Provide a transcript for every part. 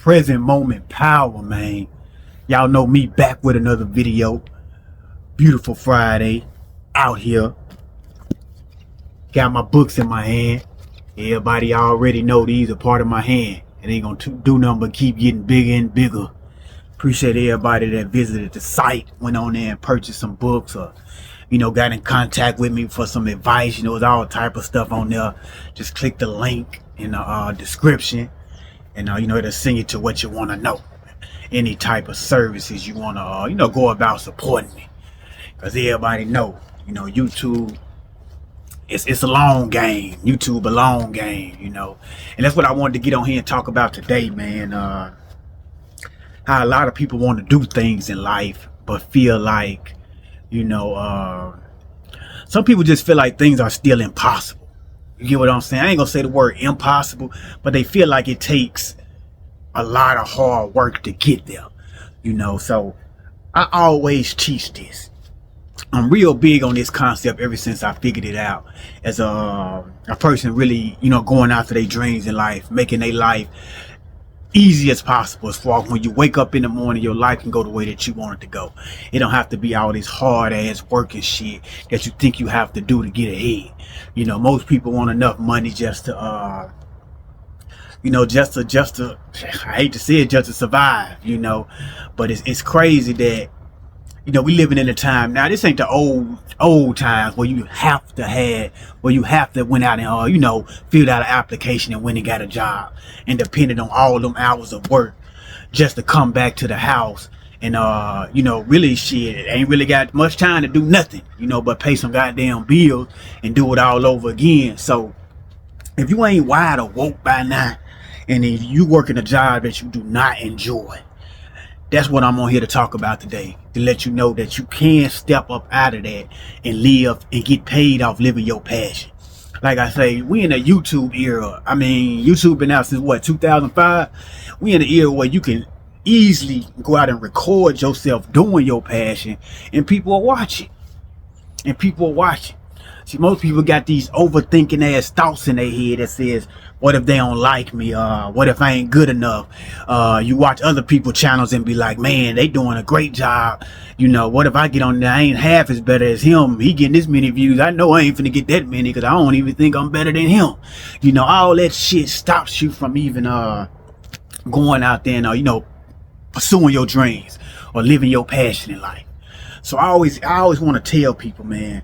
present moment power, man. Y'all know me back with another video. Beautiful Friday out here. Got my books in my hand. Everybody already know these are part of my hand. It ain't gonna do nothing but keep getting bigger and bigger. Appreciate everybody that visited the site, went on there and purchased some books, or got in contact with me for some advice. There's all type of stuff on there. Just click the link in the description, and it'll send you to what you want to know. Any type of services you want to go about supporting me, because everybody know YouTube, it's a long game. YouTube a long game, and that's what I wanted to get on here and talk about today, man. How a lot of people want to do things in life but feel like some people just feel like things are still impossible. You get what I'm saying? I ain't gonna say the word impossible, but they feel like it takes a lot of hard work to get there, so I always teach this. I'm real big on this concept ever since I figured it out, as a person really going after their dreams in life, making their life easy as possible. As far as when you wake up in the morning, your life can go the way that you want it to go. It don't have to be all this hard ass work and shit that you think you have to do to get ahead. Most people want enough money just to just to I hate to say it, just to survive, but it's crazy that we living in a time now. This ain't the old times where you have to went out and filled out an application and went and got a job and depended on all them hours of work just to come back to the house and really shit, ain't really got much time to do nothing, but pay some goddamn bills and do it all over again. So if you ain't wide awoke by now, and if you working a job that you do not enjoy, that's what I'm on here to talk about today, to let you know that you can step up out of that and live and get paid off living your passion. Like I say, we in a YouTube era. I mean, YouTube been out since what, 2005? We in an era where you can easily go out and record yourself doing your passion, and people are watching. See, most people got these overthinking ass thoughts in their head that says, what if they don't like me? What if I ain't good enough? You watch other people's channels and be like, man, they doing a great job. What if I get on there? I ain't half as better as him. He getting this many views. I know I ain't finna get that many because I don't even think I'm better than him. All that shit stops you from even going out there and pursuing your dreams or living your passion in life. So I always want to tell people, man,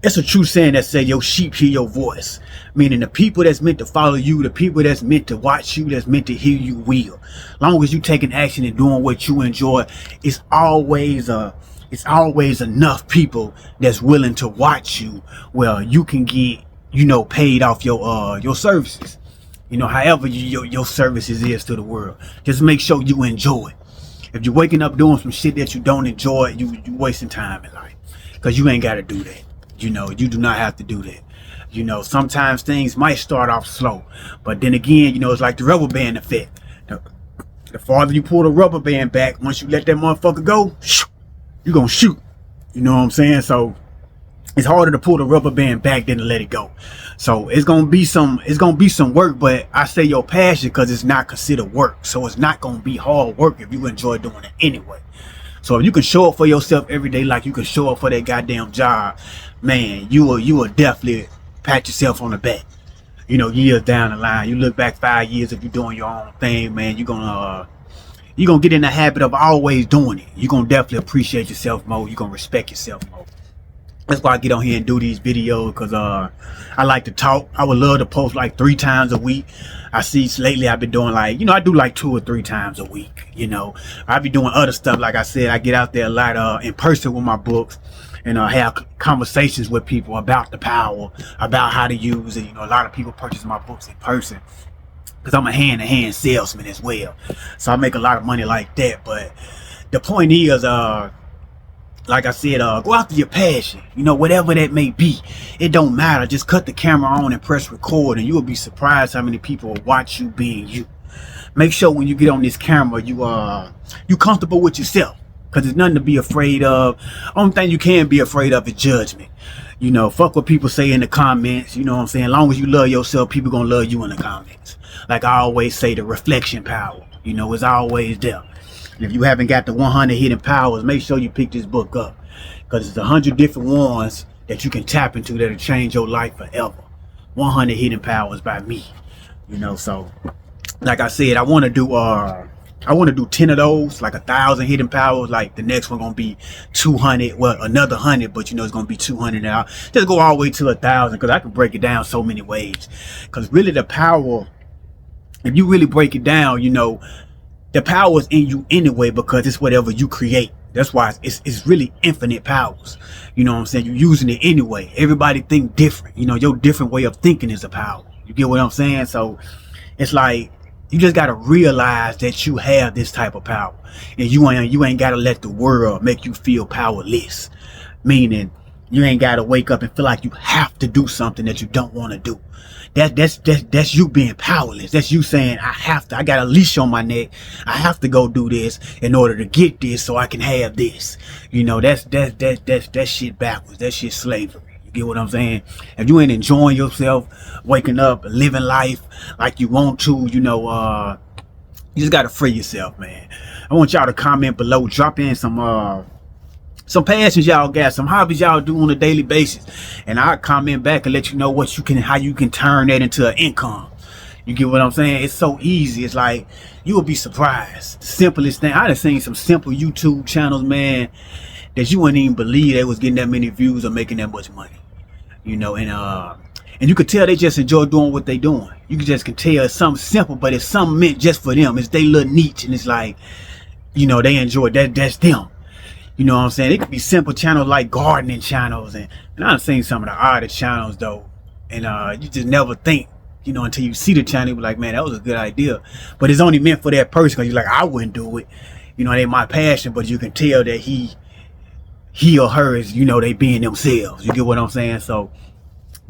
it's a true saying that say your sheep hear your voice. Meaning the people that's meant to follow you, the people that's meant to watch you, that's meant to hear you will. Long as you taking action and doing what you enjoy, it's always enough people that's willing to watch you where you can get, paid off your services. However your services is to the world. Just make sure you enjoy it. If you're waking up doing some shit that you don't enjoy, you wasting time in life. Because you ain't got to do that. You do not have to do that. Sometimes things might start off slow, but then again, it's like the rubber band effect. The farther you pull the rubber band back, once you let that motherfucker go, you're gonna shoot. You know what I'm saying? So it's harder to pull the rubber band back than to let it go. So it's gonna be some work, but I say your passion because it's not considered work. So it's not gonna be hard work if you enjoy doing it anyway. So if you can show up for yourself every day like you can show up for that goddamn job, man, you will definitely pat yourself on the back. Years down the line, you look back 5 years if you're doing your own thing, man, you're gonna get in the habit of always doing it. You're gonna definitely appreciate yourself more. You're gonna respect yourself more. That's why I get on here and do these videos, because I like to talk. I would love to post like 3 times a week. I see lately I've been doing like, I do like 2 or 3 times a week. I be doing other stuff. Like I said, I get out there a lot in person with my books and have conversations with people about the power, about how to use it. A lot of people purchase my books in person because I'm a hand-to-hand salesman as well. So I make a lot of money like that. But the point is, like I said, go after your passion, whatever that may be. It don't matter. Just cut the camera on and press record, and you will be surprised how many people will watch you being you. Make sure when you get on this camera, you comfortable with yourself, because there's nothing to be afraid of. Only thing you can be afraid of is judgment. Fuck what people say in the comments. You know what I'm saying? As long as you love yourself, people gonna love you in the comments. Like I always say, the reflection power, you know, is always there. And if you haven't got the 100 hidden powers, make sure you pick this book up, because it's 100 different ones that you can tap into that'll change your life forever. 100 hidden powers by me, you know. So like I said, I want to do 10 of those, like 1,000 hidden powers. Like the next one gonna be 200, well, another 100, but you know it's gonna be 200 now. Just go all the way to 1,000, because I can break it down so many ways. Because really the power, if you really break it down, you know, the power is in you anyway, because it's whatever you create. That's why it's really infinite powers. You know what I'm saying? You're using it anyway. Everybody think different. You know, your different way of thinking is a power. You get what I'm saying? So it's like, you just got to realize that you have this type of power, and you ain't got to let the world make you feel powerless. Meaning you ain't got to wake up and feel like you have to do something that you don't want to do. That's you being powerless. That's you saying, I got a leash on my neck. I have to go do this in order to get this so I can have this. You know, that's shit backwards. That shit slavery. You get what I'm saying? If you ain't enjoying yourself, waking up, living life like you want to, you know, you just got to free yourself, man. I want y'all to comment below, drop in some passions y'all got, some hobbies y'all do on a daily basis, and I'll comment back and let you know how you can turn that into an income. You get what I'm saying? It's so easy. It's like, you will be surprised. The simplest thing. I done seen some simple YouTube channels, man, that you wouldn't even believe they was getting that many views or making that much money. You know, and you could tell they just enjoy doing what they doing. You can tell it's something simple, but it's something meant just for them. It's their little niche, and it's like, you know, they enjoy that. That's them. You know what I'm saying? It could be simple channels like gardening channels, and I've seen some of the oddest channels though, and you just never think, you know, until you see the channel, you be like, man, that was a good idea, but it's only meant for that person, because you're like, I wouldn't do it. You know, they my passion, but you can tell that he or her is, you know, they being themselves. You get what I'm saying? So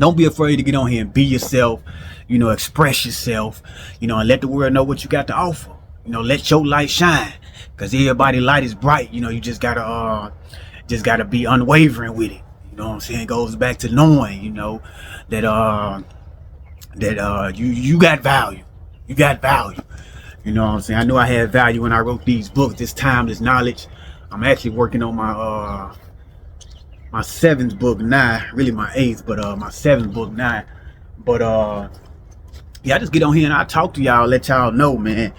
don't be afraid to get on here and be yourself. You know, express yourself. You know, and let the world know what you got to offer. You know, let your light shine, because everybody's light is bright. You know, you just gotta be unwavering with it. You know what I'm saying? It goes back to knowing, you know, that you got value. You got value. You know what I'm saying? I knew I had value when I wrote these books, this timeless knowledge. I'm actually working on my my 7th book now, really my 8th, but my 7th book now. But yeah, I just get on here and I talk to y'all, let y'all know, man.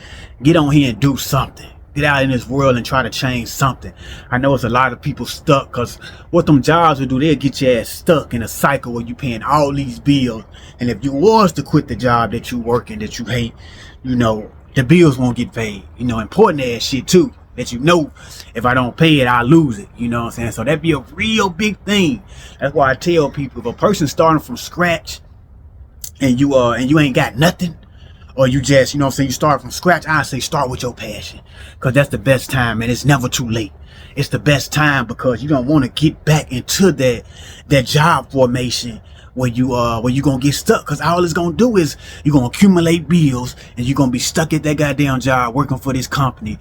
Get on here and do something. Get out in this world and try to change something. I know it's a lot of people stuck, because what them jobs will do, they'll get your ass stuck in a cycle where you paying all these bills. And if you was to quit the job that you working, that you hate, you know, the bills won't get paid. You know, important ass shit too, that you know, if I don't pay it, I lose it. You know what I'm saying? So that'd be a real big thing. That's why I tell people, if a person starting from scratch and you ain't got nothing, or you just, you know what I'm saying, you start from scratch, I say start with your passion, because that's the best time, and it's never too late. It's the best time, because you don't want to get back into that job formation where you gonna get stuck, because all it's gonna do is you're gonna accumulate bills, and you're gonna be stuck at that goddamn job working for this company,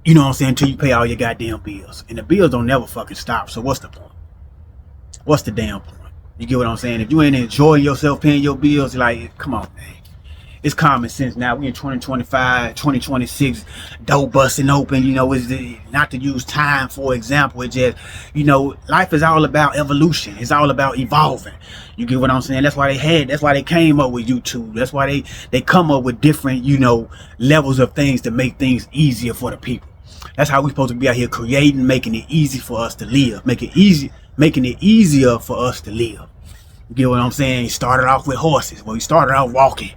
you know what I'm saying, until you pay all your goddamn bills. And the bills don't never fucking stop. So what's the point? What's the damn point? You get what I'm saying? If you ain't enjoying yourself paying your bills, like, come on, man. It's common sense now. We in 2025, 2026, door busting open. You know, not to use time for example. It just, you know, life is all about evolution. It's all about evolving. You get what I'm saying? That's why they came up with YouTube. That's why they come up with different, you know, levels of things to make things easier for the people. That's how we're supposed to be out here creating, making it easy for us to live. Making it easier for us to live. You get what I'm saying? You started off with horses. Well, you started off walking.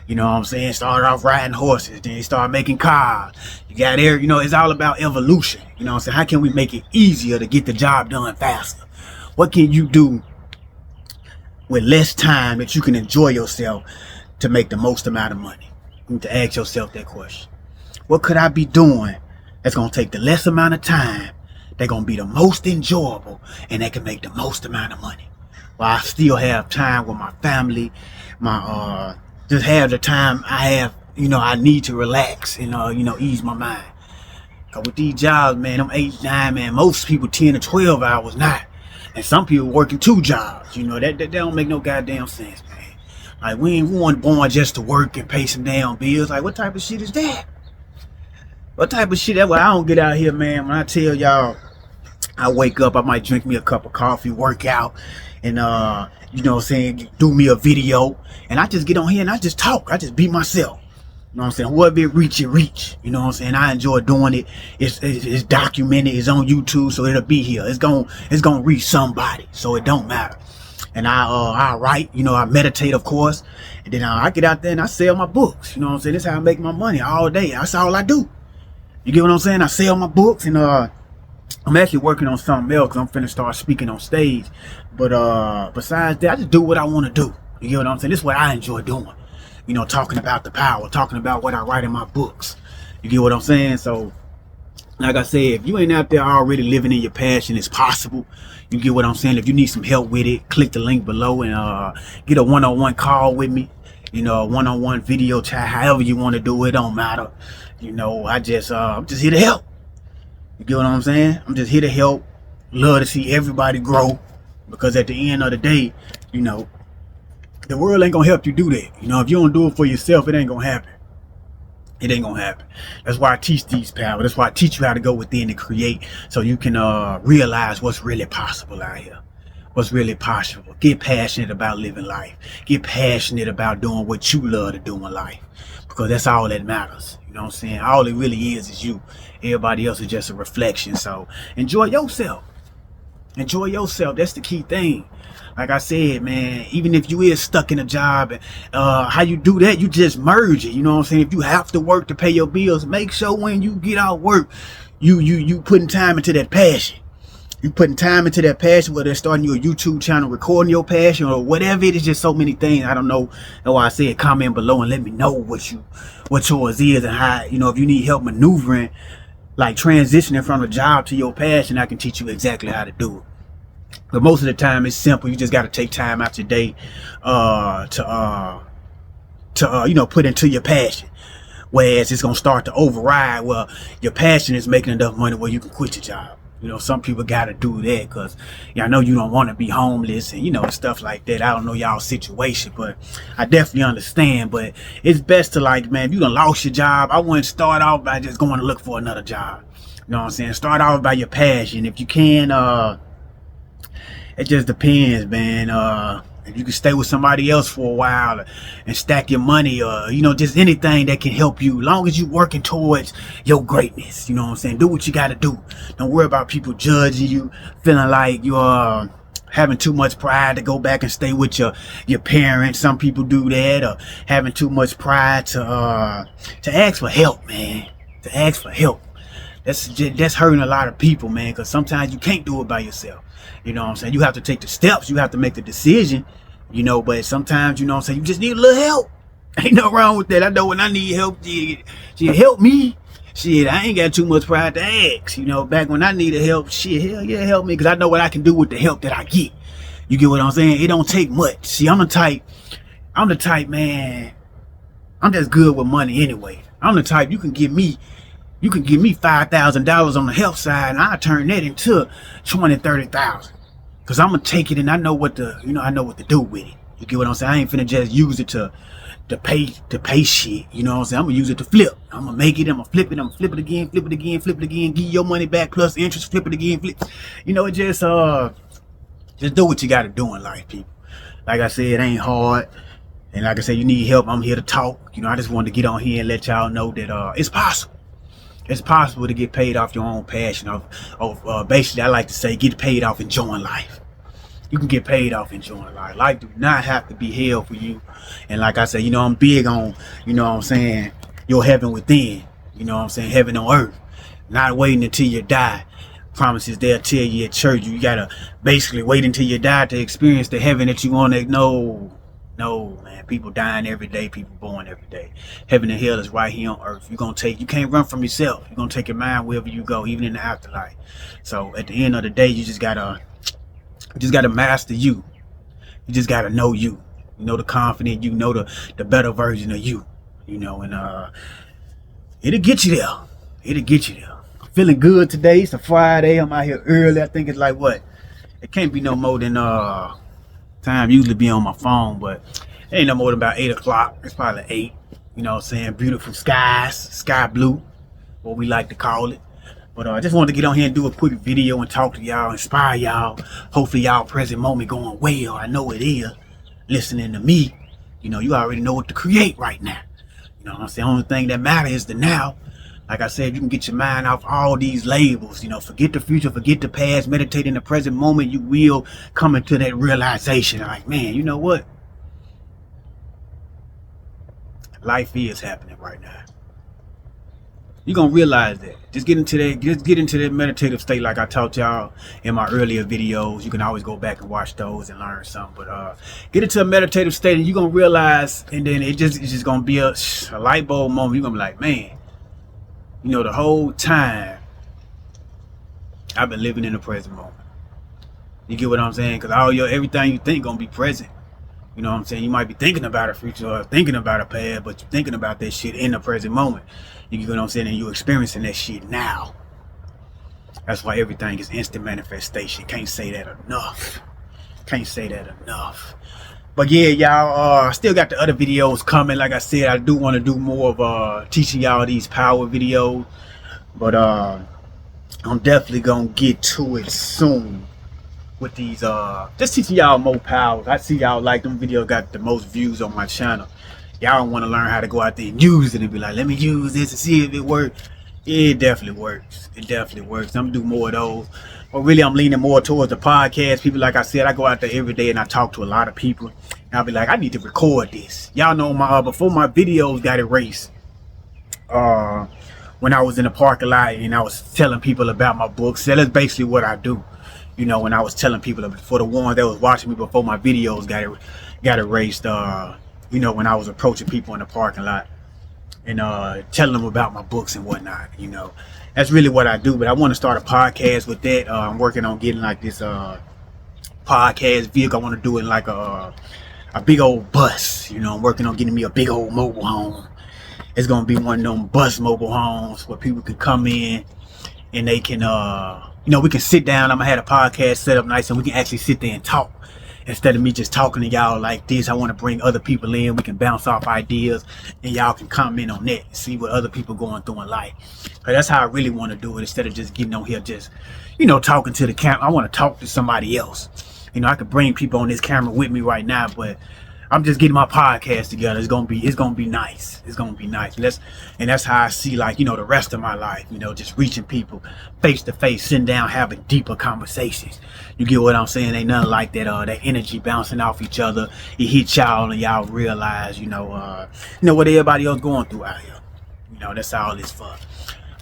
You know what I'm saying? Started off riding horses. Then you start making cars. You got there, you know, it's all about evolution. You know what I'm saying? How can we make it easier to get the job done faster? What can you do with less time that you can enjoy yourself to make the most amount of money? You need to ask yourself that question. What could I be doing that's going to take the less amount of time, they're going to be the most enjoyable, and they can make the most amount of money? Well, I still have time with my family, just have the time I have, you know, I need to relax and, you know, ease my mind. Cause with these jobs, man, them 8, 9, man, most people 10 to 12 hours not. And some people working 2 jobs, you know, that don't make no goddamn sense, man. Like, we weren't born just to work and pay some damn bills. Like, what type of shit is that? What type of shit? That's why I don't get out here, man. When I tell y'all, I wake up, I might drink me a cup of coffee, work out, and you know what I'm saying, do me a video, and I just get on here and I just talk. I just be myself. You know what I'm saying? Whoever it reach, it reach. You know what I'm saying? I enjoy doing it. It's documented. It's on YouTube, so it'll be here. It's gonna reach somebody, so it don't matter. And I write, you know, I meditate, of course, and then I get out there and I sell my books. You know what I'm saying? This is how I make my money all day. That's all I do. You get what I'm saying? I sell my books, and I'm actually working on something else, because I'm finna start speaking on stage. But besides that, I just do what I want to do. You get what I'm saying? This is what I enjoy doing. You know, talking about the power, talking about what I write in my books. You get what I'm saying? So, like I said, if you ain't out there already living in your passion, it's possible. You get what I'm saying? If you need some help with it, click the link below and get a one-on-one call with me. You know, a one-on-one video chat, however you want to do it, don't matter. You know, I'm just here to help. You get what I'm saying? I'm just here to help. Love to see everybody grow, because at the end of the day, you know, the world ain't gonna help you do that. You know, if you don't do it for yourself, it ain't gonna happen. It ain't gonna happen. That's why I teach these powers. That's why I teach you how to go within and create, so you can realize what's really possible out here. What's really possible. Get passionate about living life. Get passionate about doing what you love to do in life, because that's all that matters. You know what I'm saying? All it really is you. Everybody else is just a reflection. So enjoy yourself. Enjoy yourself. That's the key thing. Like I said, man, even if you is stuck in a job, how you do that, you just merge it. You know what I'm saying? If you have to work to pay your bills, make sure when you get out of work, you putting time into that passion. You putting time into that passion, whether it's starting your YouTube channel, recording your passion, or whatever it is. Just so many things. I don't know. That's why I said comment below and let me know what yours is, and how, you know, if you need help maneuvering, like transitioning from a job to your passion, I can teach you exactly how to do it. But most of the time it's simple. You just got to take time out your day to you know, put into your passion. Whereas it's gonna start to override. Well, your passion is making enough money where you can quit your job. You know, some people got to do that because, yeah, I know you don't want to be homeless and, you know, stuff like that. I don't know y'all's situation, but I definitely understand. But it's best to, like, man, if you done lost your job, I wouldn't start off by just going to look for another job. You know what I'm saying? Start off by your passion. If you can, it just depends, man. If you can stay with somebody else for a while and stack your money, or, you know, just anything that can help you, as long as you working towards your greatness. You know what I'm saying? Do what you got to do. Don't worry about people judging you, feeling like you're having too much pride to go back and stay with your parents. Some people do that, or having too much pride to ask for help, man. To ask for help. That's hurting a lot of people, man, because sometimes you can't do it by yourself. You know what I'm saying? You have to take the steps. You have to make the decision, you know, but sometimes, you know what I'm saying, you just need a little help. Ain't no wrong with that. I know when I need help, she help me. Shit, I ain't got too much pride to ask. You know, back when I needed help, shit, hell yeah, help me, because I know what I can do with the help that I get. You get what I'm saying? It don't take much. See, I'm the type, man, I'm just good with money anyway. I'm the type, you can give me $5,000 on the health side, and I'll turn that into 20, 30,000. Cause I'm gonna take it, and I know what to do with it. You get what I'm saying? I ain't finna just use it to pay shit. You know what I'm saying? I'm gonna use it to flip. I'm gonna make it. I'm gonna flip it. I'm gonna flip it again, flip it again, flip it again. Give you your money back plus interest. Flip it again, flip. You know, it just do what you gotta do in life, people. Like I said, it ain't hard. And like I said, you need help, I'm here to talk. You know, I just wanted to get on here and let y'all know that it's possible. It's possible to get paid off your own passion. Basically, I like to say, get paid off enjoying life. You can get paid off enjoying life. Life do not have to be hell for you. And like I said, you know, I'm big on, you know what I'm saying, your heaven within. You know what I'm saying, heaven on earth. Not waiting until you die. Promises they'll tell you at church. You gotta basically wait until you die to experience the heaven that you want to know. No, man. People dying every day. People born every day. Heaven and hell is right here on earth. You can't run from yourself. You're gonna take your mind wherever you go, even in the afterlife. So at the end of the day, you just gotta master you. You just gotta know you. You know the confident you, know the better version of you. You know, and it'll get you there. It'll get you there. I'm feeling good today. It's a Friday. I'm out here early. I think it's like what? It can't be no more than time usually be on my phone, but It ain't no more than about 8 o'clock. It's probably 8. You know what I'm saying? Beautiful skies, sky blue, what we like to call it. But I just wanted to get on here and do a quick video and talk to y'all, inspire y'all. Hopefully y'all present moment going well. I know it is. Listening to me, you know, you already know what to create right now. You know what I'm saying? The only thing that matters is the now. Like I said, you can get your mind off all these labels. You know, forget the future, forget the past, meditate in the present moment. You will come into that realization. Like, man, you know what? Life is happening right now. You're gonna realize that. Just get into that meditative state like I taught y'all in my earlier videos. You can always go back and watch those and learn something. But get into a meditative state and you're gonna realize, and then it's just gonna be a light bulb moment. You're gonna be like, man, you know, the whole time I've been living in the present moment. You get what I'm saying? Because everything you think gonna be present. You know what I'm saying? You might be thinking about a future or thinking about a past, but you're thinking about that shit in the present moment. You get what I'm saying? And you're experiencing that shit now. That's why everything is instant manifestation. Can't say that enough. Can't say that enough. But yeah, y'all, I still got the other videos coming. Like I said, I do want to do more of teaching y'all these power videos. But I'm definitely going to get to it soon. With these just teaching y'all more powers. I see y'all like them videos got the most views on my channel. Y'all want to learn how to go out there and use it and be like, let me use this and see if it works. Yeah, it definitely works. It definitely works. I'm gonna do more of those. But really, I'm leaning more towards the podcast. People, like I said, I go out there every day and I talk to a lot of people. And I'll be like, I need to record this. Y'all know my before my videos got erased. When I was in the parking lot and I was telling people about my books. So that's basically what I do. You know, when I was telling people, for the ones that was watching me before my videos got erased, you know, when I was approaching people in the parking lot and telling them about my books and whatnot, you know, that's really what I do. But I want to start a podcast with that. I'm working on getting like this podcast vehicle. I want to do it in like a big old bus. You know, I'm working on getting me a big old mobile home. It's going to be one of them bus mobile homes where people can come in and they can, you know, we can sit down. I'm gonna have a podcast set up nice and we can actually sit there and talk instead of me just talking to y'all like this. I want to bring other people in. We can bounce off ideas and y'all can comment on that and see what other people going through in life. But that's how I really want to do it, instead of just getting on here just, you know, talking to the camera. I want to talk to somebody else. You know, I could bring people on this camera with me right now, but I'm just getting my podcast together. It's gonna be nice. It's gonna be nice. And that's how I see, like, you know, the rest of my life, you know, just reaching people face to face, sitting down, having deeper conversations. You get what I'm saying? Ain't nothing like that that energy bouncing off each other. It hit y'all and y'all realize, you know what everybody else going through out here. You know, that's all it's for.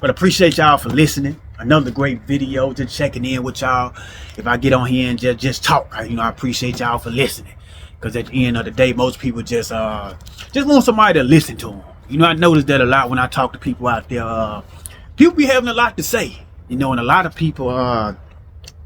But appreciate y'all for listening. Another great video, just checking in with y'all. If I get on here and just talk, you know, I appreciate y'all for listening. Because at the end of the day, most people just want somebody to listen to them. You know, I noticed that a lot when I talk to people out there. People be having a lot to say, you know, and a lot of people,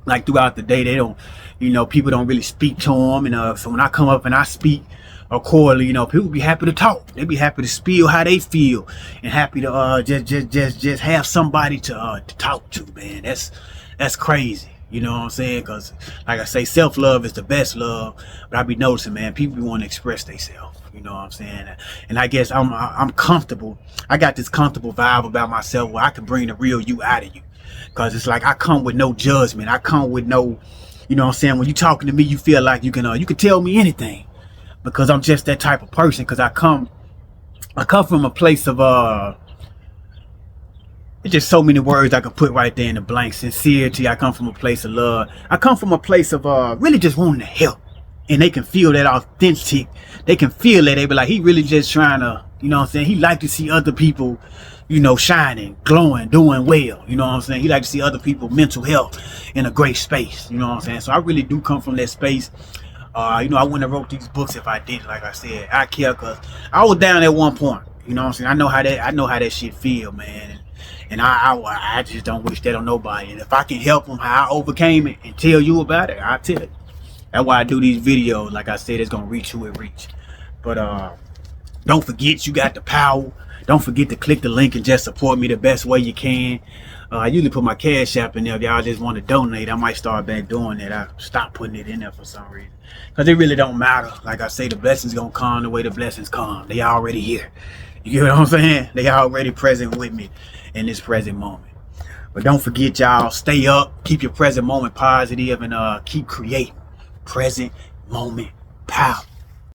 like throughout the day, they don't, you know, people don't really speak to them. And so when I come up and I speak accordingly, you know, people be happy to talk. They be happy to spill how they feel and happy to just have somebody to talk to, man. That's crazy. You know what I'm saying? Because, like I say, self-love is the best love. But I be noticing, man, people want to express themselves. You know what I'm saying? And I guess I'm comfortable. I got this comfortable vibe about myself where I can bring the real you out of you. Because it's like I come with no judgment. I come with no, you know what I'm saying? When you talking to me, you feel like you can tell me anything. Because I'm just that type of person. Because I come from a place of it's just so many words I could put right there in the blank. Sincerity. I come from a place of love. I come from a place of really just wanting to help. And they can feel that authentic. They can feel that. They be like, he really just trying to, you know what I'm saying? He like to see other people, you know, shining, glowing, doing well. You know what I'm saying? He like to see other people mental health in a great space. You know what I'm saying? So I really do come from that space. You know, I wouldn't have wrote these books if I didn't. Like I said, I care because I was down at one point. You know what I'm saying? I know how that shit feel, man. And I just don't wish that on nobody. And if I can help them how I overcame it and tell you about it, I'll tell you. That's why I do these videos. Like I said, it's going to reach who it reach. But Don't forget you got the power. Don't forget to click the link and just support me the best way you can. I usually put my Cash App in there. If y'all just want to donate, I might start back doing that. I stopped putting it in there for some reason. Because it really don't matter. Like I say, the blessings going to come the way the blessings come. They already here. You get what I'm saying? They already present with me in this present moment. But don't forget, y'all, stay up. Keep your present moment positive and keep creating present moment power.